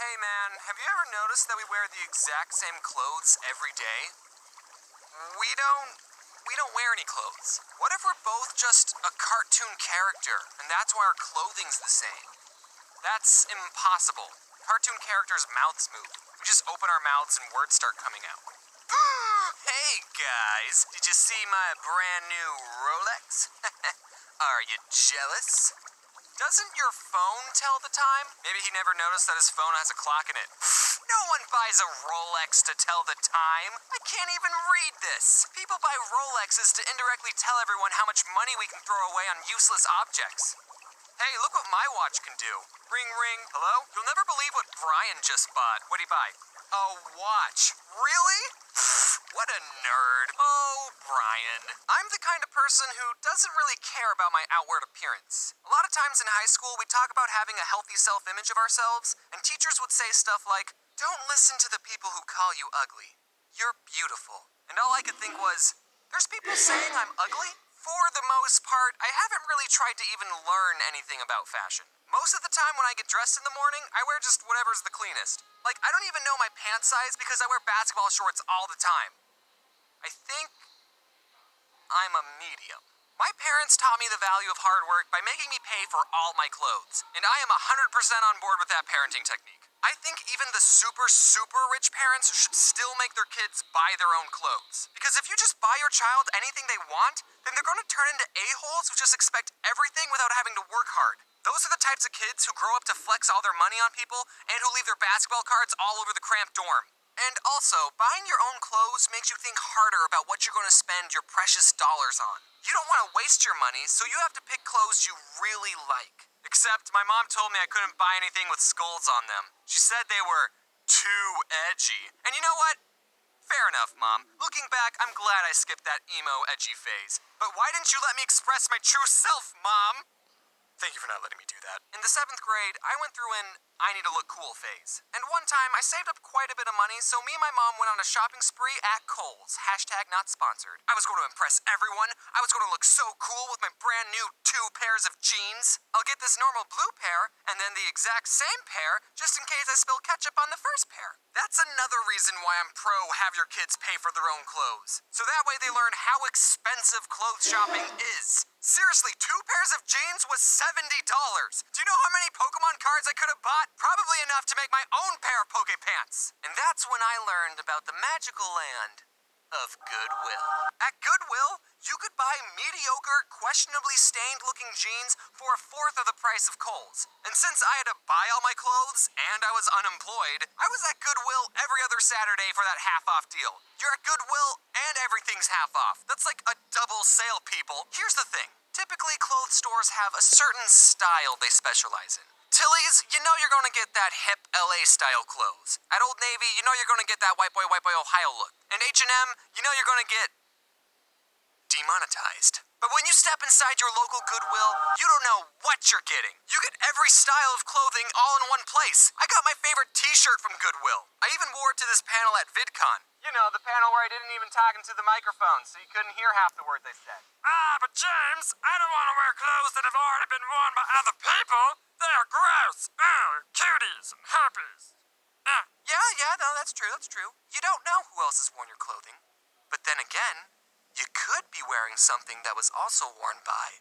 Hey man, have you ever noticed that we wear the exact same clothes every day? We don't we don't wear any clothes. What if we're both just a cartoon character and that's why our clothing's the same? That's impossible. Cartoon characters' mouths move. We just open our mouths and words start coming out. Hey guys, did you see my brand new Rolex? Are you jealous? Doesn't your phone tell the time? Maybe he never noticed that his phone has a clock in it. No one buys a Rolex to tell the time. I can't even read this. People buy Rolexes to indirectly tell everyone how much money we can throw away on useless objects. Hey, look what my watch can do. Ring, ring. Hello? You'll never believe what Brian just bought. What'd he buy? A watch. Really? What a nerd. Oh, Brian. I'm the kind of person who doesn't really care about my outward appearance. A lot of times in high school, we talk about having a healthy self-image of ourselves, and teachers would say stuff like, "Don't listen to the people who call you ugly. You're beautiful." And all I could think was, there's people saying I'm ugly? For the most part, I haven't really tried to even learn anything about fashion. Most of the time when I get dressed in the morning, I wear just whatever's the cleanest. Like, I don't even know my pant size because I wear basketball shorts all the time. I think I'm a medium. My parents taught me the value of hard work by making me pay for all my clothes, and I am 100% on board with that parenting technique. I think even the super rich parents should still make their kids buy their own clothes. Because if you just buy your child anything they want, then they're going to turn into a-holes who just expect everything without having to work hard. Those are the types of kids who grow up to flex all their money on people and who leave their basketball cards all over the cramped dorm. And also, buying your own clothes makes you think harder about what you're going to spend your precious dollars on. You don't want to waste your money, so you have to pick clothes you really like. Except my mom told me I couldn't buy anything with skulls on them. She said they were too edgy. And you know what? Fair enough, Mom. Looking back, I'm glad I skipped that emo edgy phase. But why didn't you let me express my true self, Mom? Thank you for not letting me do that. In the 7th grade, I went through an I need to look cool phase. And one time, I saved up quite a bit of money, so me and my mom went on a shopping spree at Kohl's. Hashtag not sponsored. I was going to impress everyone. I was going to look so cool with my brand new 2 pairs of jeans. I'll get this normal blue pair, and then the exact same pair, just in case I spill ketchup on the first pair. That's another reason why I'm pro have your kids pay for their own clothes. So that way they learn how expensive clothes shopping is. Seriously, 2 pairs of jeans was $70. Do you know how many Pokemon cards I could have bought? Probably enough to make my own pair of Poke Pants. And that's when I learned about the magical land of Goodwill. At Goodwill, you could buy mediocre, questionably stained-looking jeans for 1/4 of the price of Kohl's. And since I had to buy all my clothes and I was unemployed, I was at Goodwill every other Saturday for that half-off deal. You're at Goodwill and everything's half off. That's like a double sale, people. Here's the thing. Typically, clothes stores have a certain style they specialize in. Tilly's, you know you're gonna get that hip LA-style clothes. At Old Navy, you know you're gonna get that white boy, Ohio look. And H&M, you know you're gonna get demonetized. But when you step inside your local Goodwill, you don't know what you're getting. You get every style of clothing all in one place. I got my favorite t-shirt from Goodwill. I even wore it to this panel at VidCon. You know, the panel where I didn't even talk into the microphone, so you couldn't hear half the words they said. But James, I don't want to wear clothes that have already been worn by other people. They are gross. Cuties and herpes. Yeah, no, that's true. You don't know who else has worn your clothing. But then again, you could be wearing something that was also worn by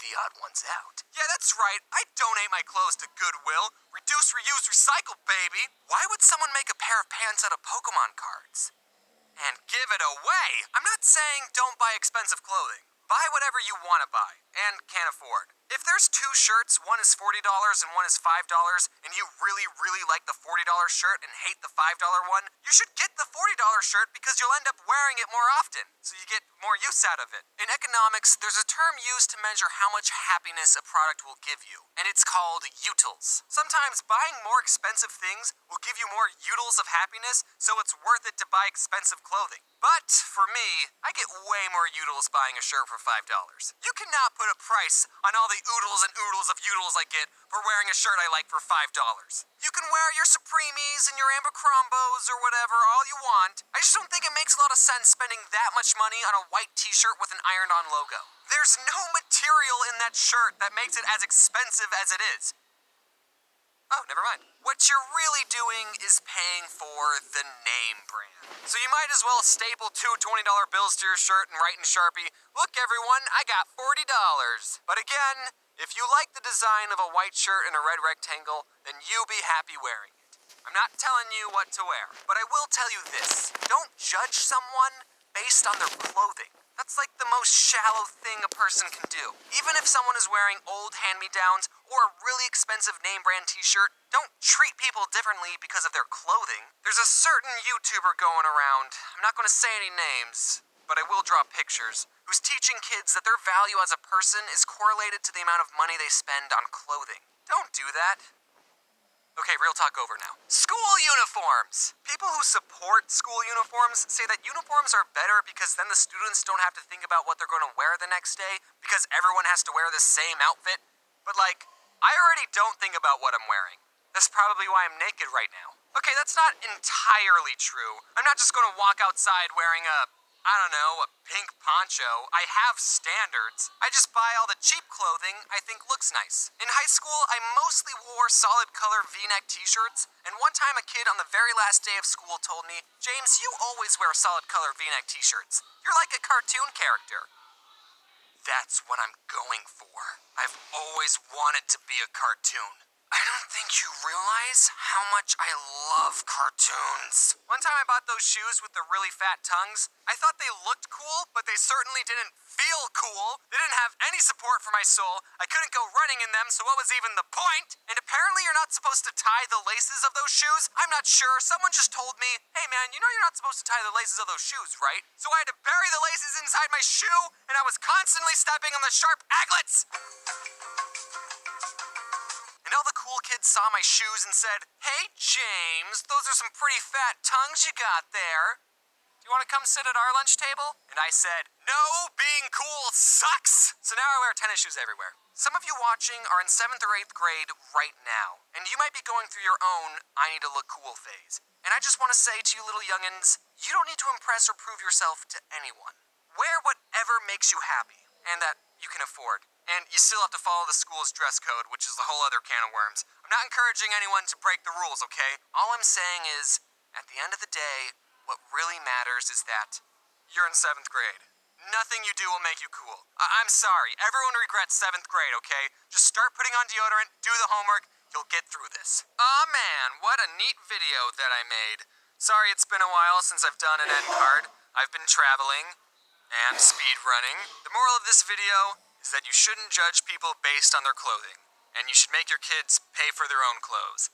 Theood1sout. Yeah, that's right. I donate my clothes to Goodwill. Reduce, reuse, recycle, baby. Why would someone make a pair of pants out of Pokemon cards? And give it away. I'm not saying don't buy expensive clothing. Buy whatever you want to buy and can't afford. If there's 2 shirts, one is $40 and one is $5, and you really like the $40 shirt and hate the $5 one, you should get the $40 shirt because you'll end up wearing it more often, so you get more use out of it. In economics, there's a term used to measure how much happiness a product will give you, and it's called utils. Sometimes buying more expensive things will give you more utils of happiness, so it's worth it to buy expensive clothing. But for me, I get way more utils buying a shirt for $5. You cannot put a price on all the oodles and oodles of utils I get for wearing a shirt I like for $5. You can wear your Supremes and your Abercrombos or whatever all you want. I just don't think it makes a lot of sense spending that much money on a white t-shirt with an ironed-on logo. There's no material in that shirt that makes it as expensive as it is. Oh, never mind. What you're really doing is paying for the name brand. So you might as well staple two $20 bills to your shirt and write in Sharpie, "Look everyone, I got $40. But again, if you like the design of a white shirt and a red rectangle, then you be happy wearing it. I'm not telling you what to wear, but I will tell you this. Don't judge someone based on their clothing. That's like the most shallow thing a person can do. Even if someone is wearing old hand-me-downs or a really expensive name brand t-shirt, don't treat people differently because of their clothing. There's a certain YouTuber going around, I'm not going to say any names, but I will draw pictures, who's teaching kids that their value as a person is correlated to the amount of money they spend on clothing. Don't do that. Okay, real talk over now. School uniforms! People who support school uniforms say that uniforms are better because then the students don't have to think about what they're going to wear the next day because everyone has to wear the same outfit. But like, I already don't think about what I'm wearing. That's probably why I'm naked right now. Okay, that's not entirely true. I'm not just going to walk outside wearing a pink poncho. I have standards. I just buy all the cheap clothing I think looks nice. In high school, I mostly wore solid color V-neck t-shirts, and one time a kid on the very last day of school told me, "James, you always wear solid color V-neck t-shirts. You're like a cartoon character." That's what I'm going for. I've always wanted to be a cartoon. I don't think you realize how much I love cartoons. One time I bought those shoes with the really fat tongues. I thought they looked cool, but they certainly didn't feel cool. They didn't have any support for my sole. I couldn't go running in them, so what was even the point? And apparently you're not supposed to tie the laces of those shoes? I'm not sure. Someone just told me, "Hey man, you know you're not supposed to tie the laces of those shoes, right?" So I had to bury the laces inside my shoe, and I was constantly stepping on the sharp aglets. And all the cool kids saw my shoes and said, "Hey, James, those are some pretty fat tongues you got there. Do you want to come sit at our lunch table?" And I said, "No, being cool sucks." So now I wear tennis shoes everywhere. Some of you watching are in 7th or 8th grade right now, and you might be going through your own "I need to look cool" phase. And I just want to say to you little youngins, you don't need to impress or prove yourself to anyone. Wear whatever makes you happy, and that you can afford. And you still have to follow the school's dress code, which is a whole other can of worms. I'm not encouraging anyone to break the rules, okay? All I'm saying is, at the end of the day, what really matters is that you're in 7th grade. Nothing you do will make you cool. I'm sorry, everyone regrets 7th grade, okay? Just start putting on deodorant, do the homework, you'll get through this. Aw man, what a neat video that I made. Sorry it's been a while since I've done an end card. I've been traveling and speed running. The moral of this video is that you shouldn't judge people based on their clothing, and you should make your kids pay for their own clothes.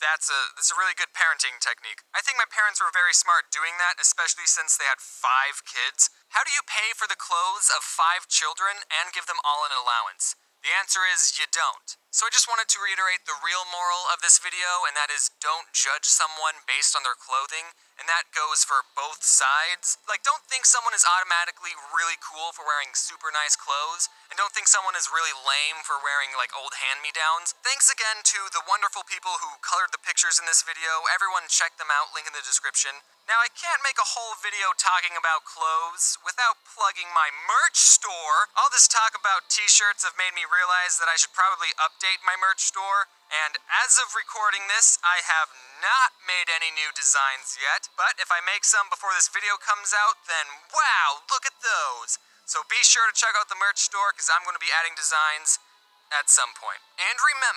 That's a really good parenting technique. I think my parents were very smart doing that, especially since they had 5 kids. How do you pay for the clothes of 5 children and give them all an allowance? The answer is you don't. So I just wanted to reiterate the real moral of this video, and that is don't judge someone based on their clothing, and that goes for both sides. Like, don't think someone is automatically really cool for wearing super nice clothes, and don't think someone is really lame for wearing, like, old hand-me-downs. Thanks again to the wonderful people who colored the pictures in this video. Everyone check them out, link in the description. Now, I can't make a whole video talking about clothes without plugging my merch store. All this talk about t-shirts have made me realize that I should probably update my merch store. And as of recording this, I have not made any new designs yet. But if I make some before this video comes out, then wow, look at those. So be sure to check out the merch store because I'm going to be adding designs at some point. And remember,